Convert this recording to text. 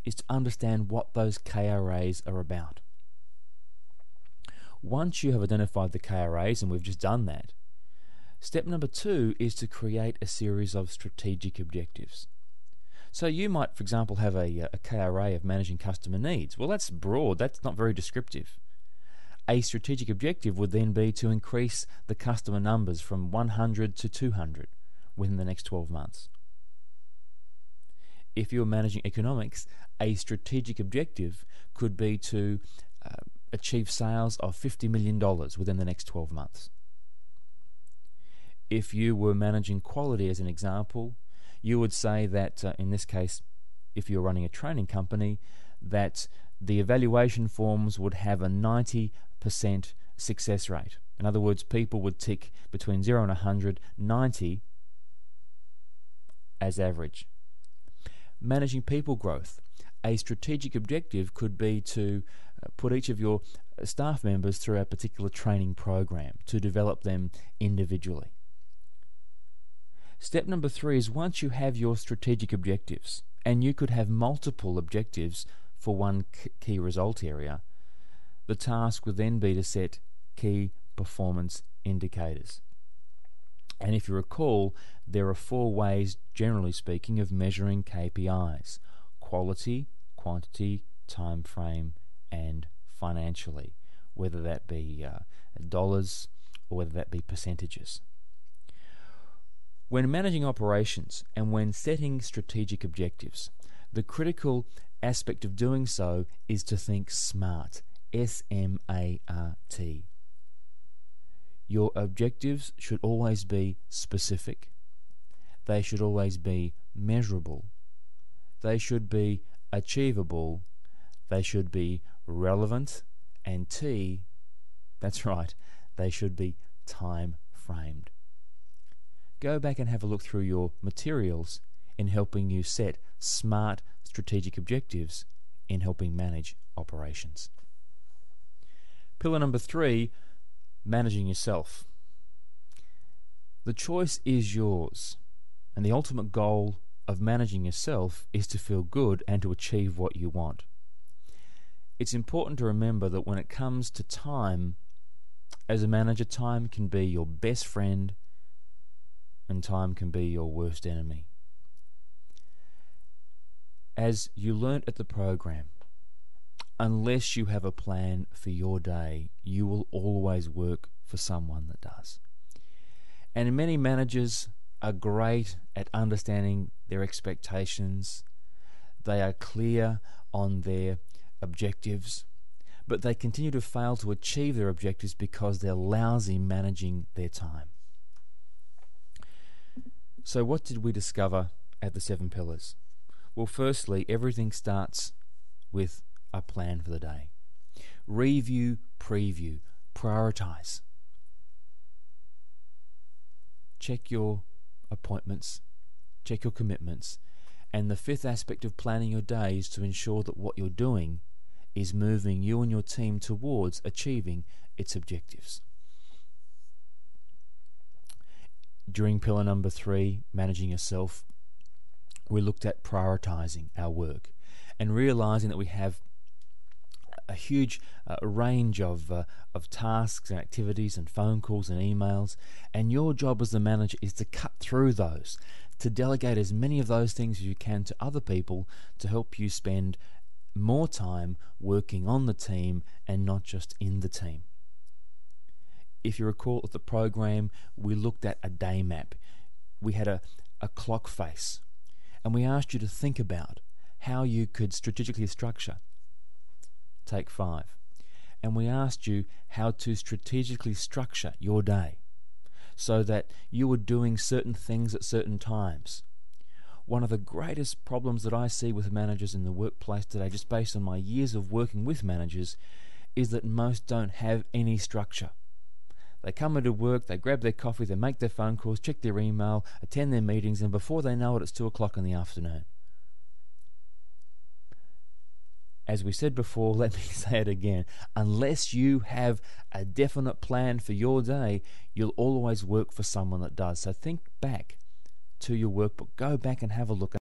is to understand what those KRAs are about. Once you have identified the KRAs, and we've just done that, step number 2 is to create a series of strategic objectives. So you might, for example, have a KRA of managing customer needs. Well, that's broad, that's not very descriptive. A strategic objective would then be to increase the customer numbers from 100 to 200 within the next 12 months. If you're managing economics, a strategic objective could be to achieve sales of $50 million within the next 12 months. If you were managing quality as an example, you would say that, in this case, if you're running a training company, that the evaluation forms would have a 90% success rate. In other words, people would tick between 0 and 100, 90 as average. Managing people growth. A strategic objective could be to put each of your staff members through a particular training program to develop them individually. Step number 3 is once you have your strategic objectives, and you could have multiple objectives for one key result area, the task would then be to set key performance indicators. And if you recall, there are 4 ways, generally speaking, of measuring KPIs: quality, quantity, time frame, and financially, whether that be dollars or whether that be percentages. When managing operations and when setting strategic objectives, the critical aspect of doing so is to think SMART, S-M-A-R-T. Your objectives should always be specific. They should always be measurable. They should be achievable. They should be relevant. And T, that's right, they should be time framed. Go back and have a look through your materials in helping you set SMART strategic objectives in helping manage operations. Pillar number 3, managing yourself. The choice is yours, and the ultimate goal of managing yourself is to feel good and to achieve what you want. It's important to remember that when it comes to time, as a manager, time can be your best friend and time can be your worst enemy. As you learnt at the program, unless you have a plan for your day, you will always work for someone that does. And many managers are great at understanding their expectations. They are clear on their objectives, but they continue to fail to achieve their objectives because they're lousy managing their time. So what did we discover at the 7 pillars? Well, firstly, everything starts with a plan for the day. Review, preview, prioritize. Check your appointments, check your commitments, and the 5th aspect of planning your day is to ensure that what you're doing is moving you and your team towards achieving its objectives. During pillar number 3, managing yourself, we looked at prioritizing our work and realizing that we have a huge range of tasks and activities and phone calls and emails, and your job as the manager is to cut through those, to delegate as many of those things as you can to other people to help you spend more time working on the team and not just in the team. If you recall at the program, we looked at a day map. We had a clock face, and we asked you to think about how you could strategically structure. Take 5. And we asked you how to strategically structure your day so that you were doing certain things at certain times. One of the greatest problems that I see with managers in the workplace today, just based on my years of working with managers, is that most don't have any structure. They come into work, they grab their coffee, they make their phone calls, check their email, attend their meetings, and before they know it, it's 2 o'clock in the afternoon. As we said before, let me say it again. Unless you have a definite plan for your day, you'll always work for someone that does. So think back to your workbook. Go back and have a look.